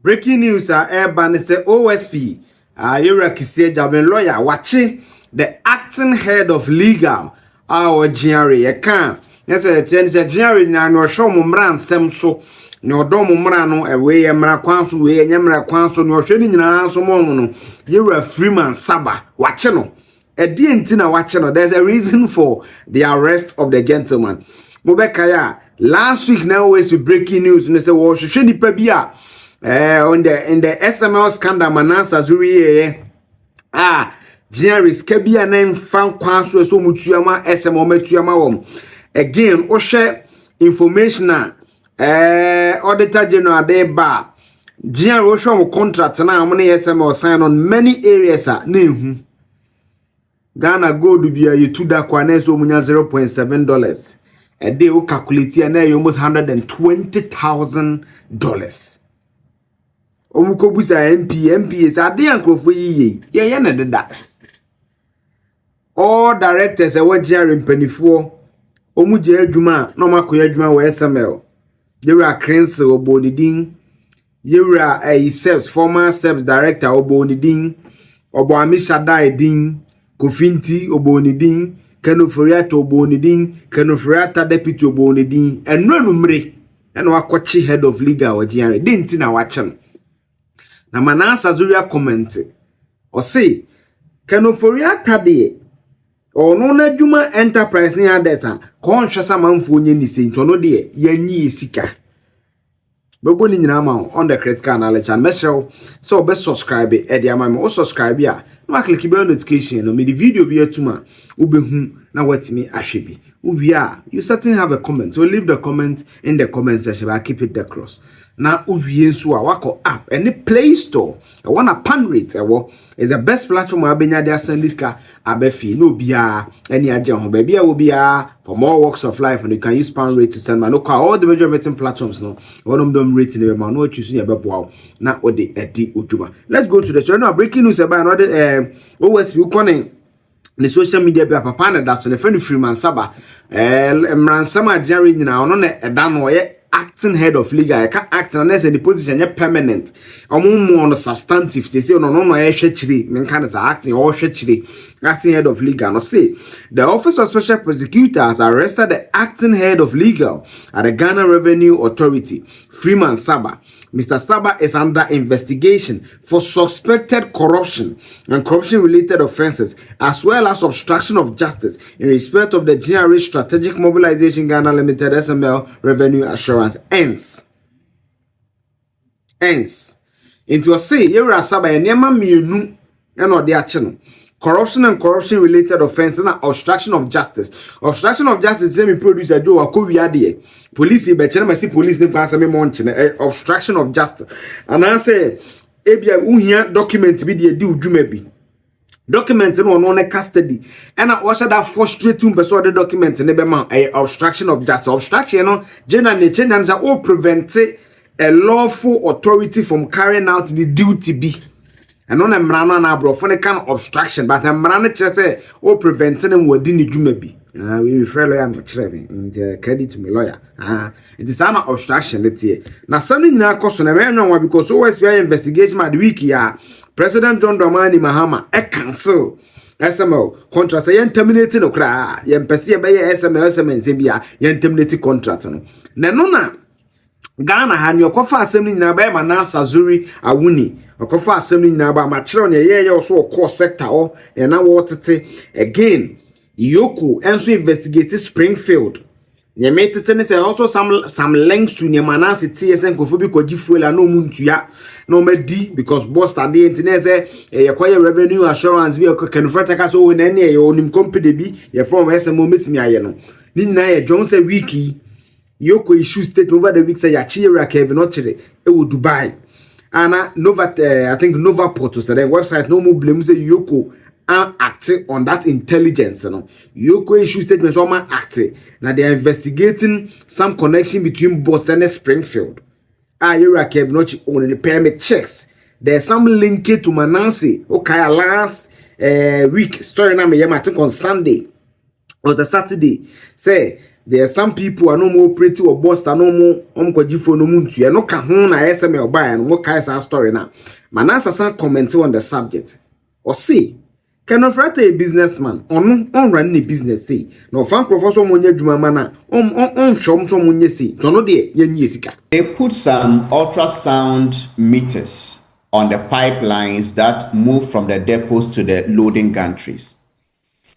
Breaking news Urban say OSP Kisiye Jaben lawyer watching the acting head of legal our GRA. You can yes GRA na no show mo mra nsem so ne odo mo mra no ewe mra kwanso we nyemra kwanso ne ohwe ni nyina so mo no yewra Freeman Sarbah watch no edi enti na watch no. There's a reason for the arrest of the gentleman. Mobeka ya last week now always be breaking news ne say wo hwehwe nipa bi a in the SML scandal Manasseh Azure GRA skabia na fan kwanso so mutuama SML metuama wom again o share information auditor general dey ba GRA o show contract na am na SML sign on many areas na ehu Ghana gold bia yetu da kwa na so munya $0.7 a day o calculate na almost $120,000 Omukobusa MP is a day ankrofo yiye ye na deda all directors e GRA mpanifo omuje adwuma na makoya adwuma wo SML yewra Crense obonidin yewra SEBS former SEBS director obonidin obo amishada edin Kofinti obonidin Ken Ofori-Atta obonidin Ken Ofori-Atta deputy obonidin eno numre eno akwachi head of legal wo GRA dinti na wache na Manasseh Azure comment o say Ken Ofori-Atta de ono na dwuma enterprise ni adesa ko nhwesa manfo onye ni sei ntono de yanyi esika bebo ni nyina ma on the critical analysis and mesel so be subscribe e de ama me o subscribe ya na click bell notification no me the video bi atuma ubehu na watimi ahwebi ubia you certainly have a comment so leave the comment in the comment section I keep it across na uwie nso a wako app any Play Store I want a pan rate is the best platform abenya dey send this car abefi no bia any agye ho ba bia wo bia for more walks of life and you can use pan rate to send man no call all the major betting platforms no one them rate in man no choose ya beboa na odi edi oduma. Let's go to the show now. Breaking news about another OSP calling the social media be papa na that's the friend Freeman Sarbah Manasseh GRA nyina ono na eda no ye acting head of legal I can act unless any position ye permanent omo on substantive they say no hwe chiri men kan is acting or hwe chiri acting head of legal no say the office of special prosecutor has arrested the acting head of legal at the Ghana Revenue Authority Freeman Sarbah. Mr. Sarbah is under investigation for suspected corruption and corruption-related offenses, as well as obstruction of justice in respect of the GRA Strategic Mobilization Ghana Limited SML Revenue Assurance ends. Into a say, Yewra Sarbah enema mienu eno de ache corruption and corruption-related offenses and obstruction of justice. Obstruction of justice say me producer do akowi ade. Police be chene masi police ne pass me monche obstruction of justice. And I say ebia uhia document bi de di udwuma bi. Document no no custody. And I also that frustrate person the document ne be ma obstruction of justice. Obstruction no general nature and say o prevent a lawful authority from carrying out the duty be. And on a mrana na brofo ne kind of obstruction but a mrana chere say o preventing them wodi ni dwuma bi. We refer lawyer no chere me and credit to me lawyer. It is an obstruction let's say. Na something nyina koso na me nwa because OSP investigation ma the week ya President John Dramani Mahama cancel SML contract say terminate no kra ye mpese ye be SML bia ye terminate contract no. Na no na Ghana ha ni okofa asem nyina ba Manasseh Azure Awuni okofa asem nyina ba ma kire no ye so okọ sector o e na wo tete again Yoko enso investigate Springfield nye metete ne say also some links to Manasseh TSN kofobi koji fuela no muntua no medi because boss tade entine say ye kwaye revenue assurance bi Ken Ofori-Atta so we na ne ye onim company bi ye from SMO metimi aye no ni nyina ye John say wiki Yoko issue statement over the week say ya GRA Kevin Ochire e wo Dubai ana Nova I think Nova Port so the website no more blame say Yoko acting on that intelligence no Yoko issue statement so man acting now they are investigating some connection between Boston and Springfield GRA Kevin Ochire on the permit checks there's some link to Manasseh okay last week story na me I think on Sunday or the Saturday say there are some people are no more pretty or boss no more kwajifo no muntu ya no ka ho na SML buy no kai sa story na Manasseh san comment on the subject or say Ken Ofori-Atta a businessman on run a business say no fan professor monye dwuma mana on shom so monye say no de yenye sika. They put some ultrasound meters on the pipelines that move from the depots to the loading gantries.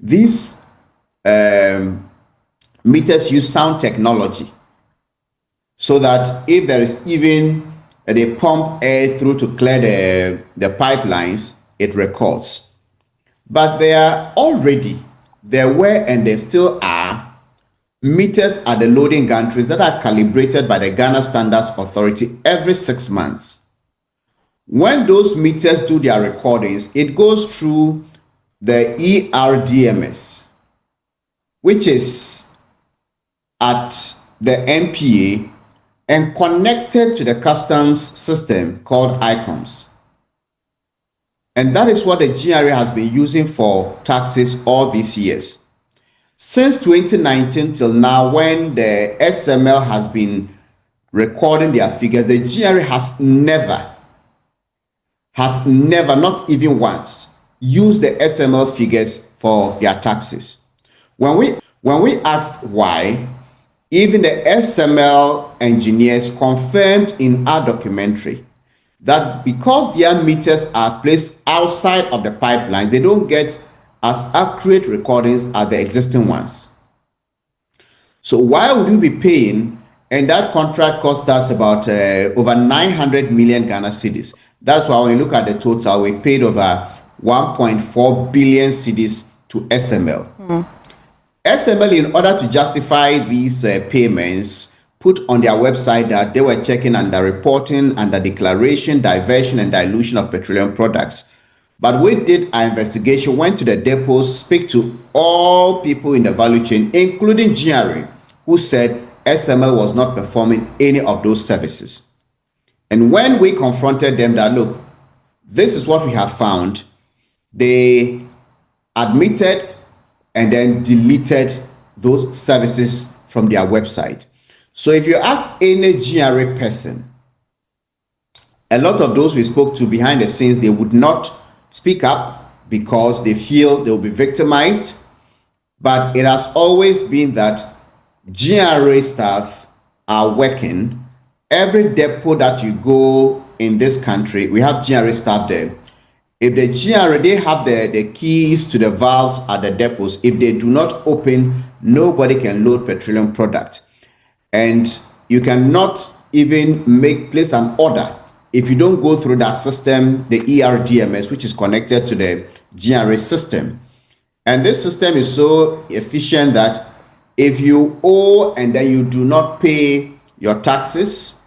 These meters use sound technology so that if there is even they pump air through to clear the pipelines, it records. But there were and there still are meters at the loading gantries that are calibrated by the Ghana Standards Authority every 6 months. When those meters do their recordings, it goes through the ERDMS, which is at the NPA and connected to the customs system called ICOMS. And that is what the GRA has been using for taxes all these years. Since 2019 till now, when the SML has been recording their figures, the GRA has never, not even once, used the SML figures for their taxes. When we asked why, even the SML engineers confirmed in our documentary that because their meters are placed outside of the pipeline, they don't get as accurate recordings as the existing ones. So why would you be paying? And that contract cost us about over 900 million Ghana cedis. That's why when you look at the total, we paid over 1.4 billion cedis to SML. SML, in order to justify these payments, put on their website that they were checking under reporting, under declaration, diversion, and dilution of petroleum products. But we did our investigation, went to the depots, speak to all people in the value chain, including GRA, who said SML was not performing any of those services. And when we confronted them that, look, this is what we have found, they admitted and then deleted those services from their website. So if you ask any GRA person, a lot of those we spoke to behind the scenes, they would not speak up because they feel they'll be victimized. But it has always been that GRA staff are working. Every depot that you go in this country, we have GRA staff there. If the GRA, they have the keys to the valves at the depots. If they do not open, nobody can load petroleum product. And you cannot even place an order if you don't go through that system, the ERDMS, which is connected to the GRA system. And this system is so efficient that if you owe and then you do not pay your taxes,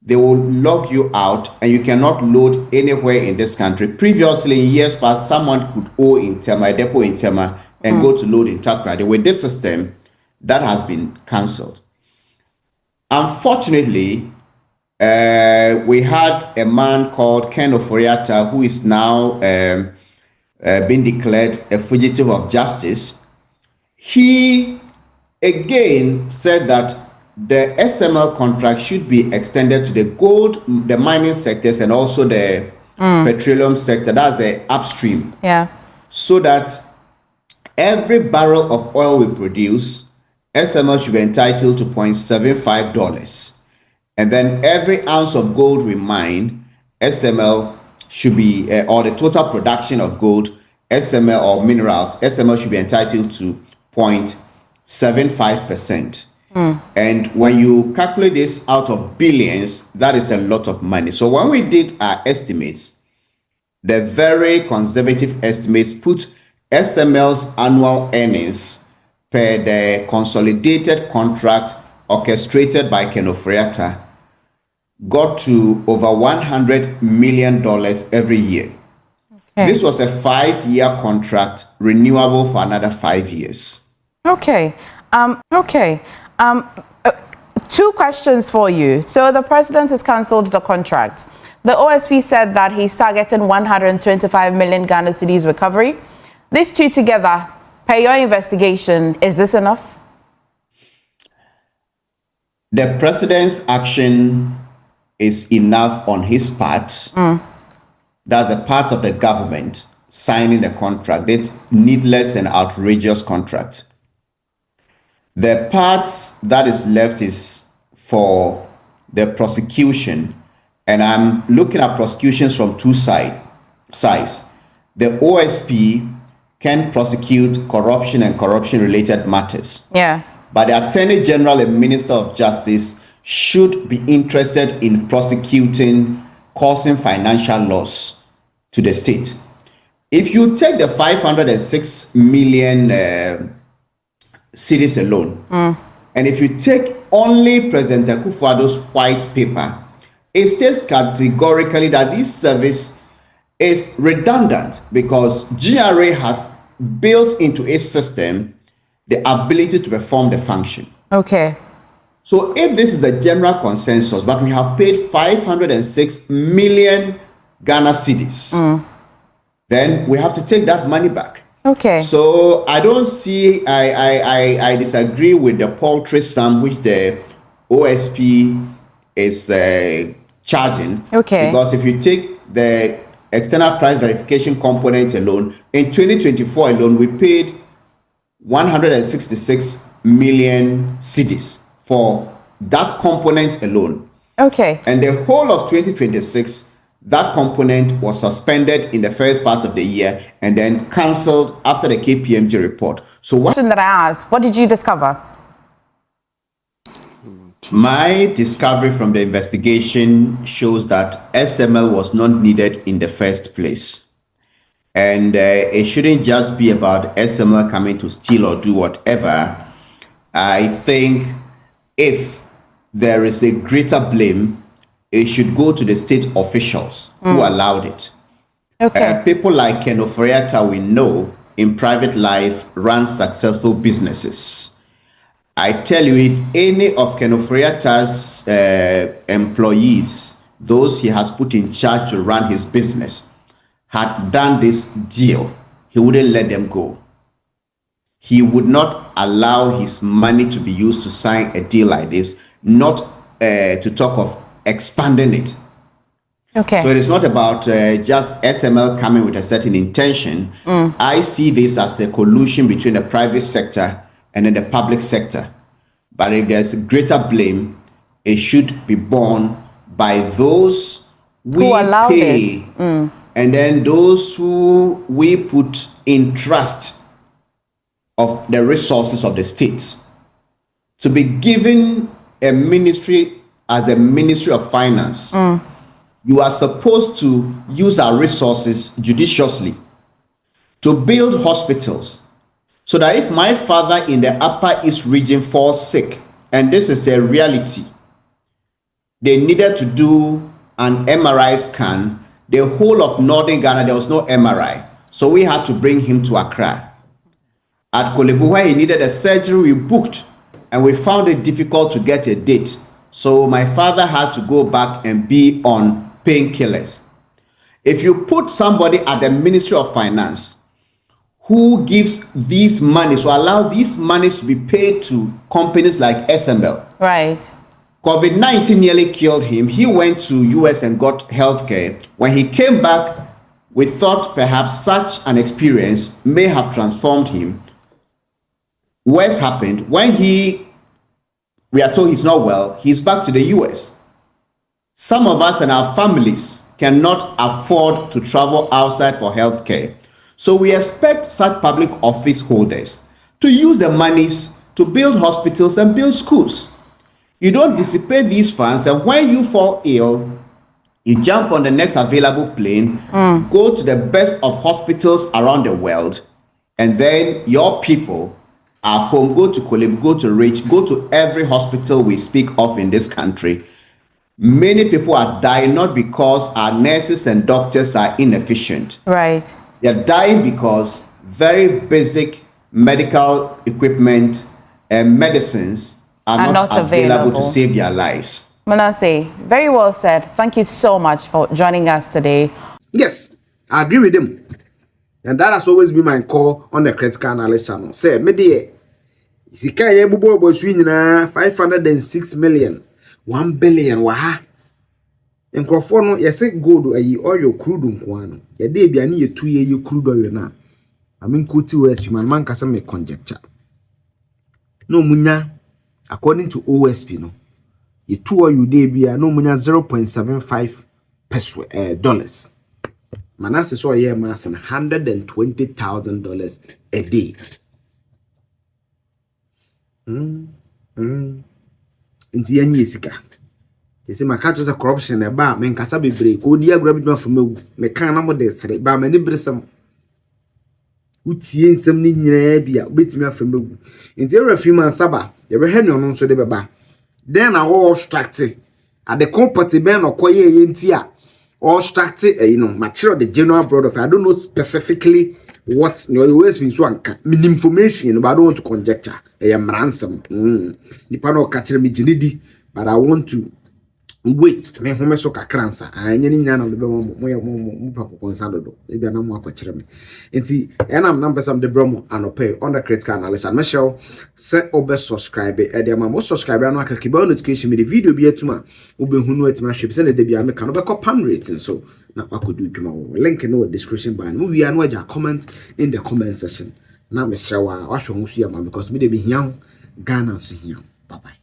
they will log you out and you cannot load anywhere in this country. Previously, in years past, someone could owe in Tema, a depot in Tema, and go to load in Takrady. With this system, that has been cancelled. Unfortunately, we had a man called Ken Ofori-Atta, who is now been declared a fugitive of justice. He again said that the SML contract should be extended to the gold, the mining sectors, and also the petroleum sector. That's the upstream. Yeah. So that every barrel of oil we produce, SML should be entitled to $0.75. And then every ounce of gold we mine, SML should be, or the total production of gold, SML or minerals, SML should be entitled to 0.75%. And when you calculate this out of billions, that is a lot of money. So when we did our estimates, the very conservative estimates put SML's annual earnings per the consolidated contract orchestrated by Ken Ofori-Atta got to over $100 million every year. Okay. This was a 5-year contract, renewable for another 5 years. Okay. Two questions for you. So the president has cancelled the contract. The OSP said that he's targeting 125 million Ghana cedis recovery. These two together, per your investigation, is this enough? The president's action is enough on his part. That's the part of the government signing the contract. It's needless and outrageous contract. The part that is left is for the prosecution, and I'm looking at prosecutions from two sides. The OSP can prosecute corruption and corruption-related matters. Yeah. But the Attorney General and Minister of Justice should be interested in prosecuting causing financial loss to the state. If you take the 506 million cedis alone, and if you take only President Akufo-Addo's white paper, it states categorically that this service is redundant because GRA has built into its system the ability to perform the function. Okay. So if this is the general consensus, but we have paid 506 million Ghana cedis, then we have to take that money back. Okay. So I don't see, I disagree with the paltry sum which the OSP is charging. Okay. Because if you take the external price verification component alone, in 2024 alone, we paid 166 million cedis for that component alone. Okay. And the whole of 2026, that component was suspended in the first part of the year and then cancelled after the KPMG report. So what Question that I asked, what did you discover? my discovery from the investigation shows that SML was not needed in the first place. And it shouldn't just be about SML coming to steal or do whatever. I think if there is a greater blame, it should go to the state officials who allowed it. Okay. People like Ken Ofori-Atta, we know, in private life, run successful businesses. I tell you, if any of Ken Ofori-Atta's employees, those he has put in charge to run his business, had done this deal, he wouldn't let them go. He would not allow his money to be used to sign a deal like this, not to talk of expanding it. Okay. So it is not about just SML coming with a certain intention. I see this as a collusion between the private sector and then the public sector. But if there's greater blame, it should be borne by those we Who allowed pay, it. and then those who we put in trust of the resources of the states. To be given a ministry as a Ministry of Finance, you are supposed to use our resources judiciously to build hospitals, so that if my father in the Upper East region falls sick, and this is a reality, they needed to do an MRI scan. The whole of Northern Ghana, there was no MRI. So we had to bring him to Accra. At Kolebu, where he needed a surgery, we booked, and we found it difficult to get a date. So my father had to go back and be on painkillers. If you put somebody at the Ministry of Finance who gives these monies, who allows these monies to be paid to companies like SML. Right. COVID-19 nearly killed him. He went to US and got healthcare. When he came back, we thought perhaps such an experience may have transformed him. Worse happened. When we are told he's not well, he's back to the US. Some of us and our families cannot afford to travel outside for healthcare. So we expect such public office holders to use the monies to build hospitals and build schools. You don't dissipate these funds, and when you fall ill, you jump on the next available plane, go to the best of hospitals around the world, and then your people are home, go to Kolebu, go to Rich, go to every hospital we speak of in this country. Many people are dying not because our nurses and doctors are inefficient. Right. They're dying because very basic medical equipment and medicines are not available to save their lives. Manasseh, very well said. Thank you so much for joining us today. Yes, I agree with him. And that has always been my call on the critical analysis channel. Say, media, Sika ye bubo su nyina 506 million 1 billion wa ha. Nkrofo no yese gold ayi oil crude nko no. Ye de bia ne ye tu ye crude oil na. Kuti OSP man kasa me conjecture. No munya according to OSP no. Ye tu oil de bia no munya 0.75 dollars. Manasseh so ye mas $120,000 a day. Inti yanyi sika. Yesi makato za corruption e ba men kasa bebre ko di agura bi ma famagu me kan na mo de sere ba mani bresam utie nsem ni nyina bia obetimi afamagu inti era Freeman Sarbah ye be henu no nso de beba den na wo obstruct at the company ben okoye ye nti a obstruct no material the general broad of I don't know specifically what no always been so anka information but I don't want to conjecture I am ransom nipa no ka kire me ginidi but I want to wait me home so kakransa anya ni nyina na be mo pa ko konsado do e bia na mo akokire me enti enam number some de bromo anope on the critical analysis and Michelle say obe subscribe e de ma mo subscribe no akake ba notification me the video bi atuma obehunu atima hwep se na de bia me ka no be ko pan rating so na akodu dwuma wo link no description bar no wi anu aja comment in the comment section na me srewa wa hwo nsu ya ma because me de me hian Ghana so hian bye bye.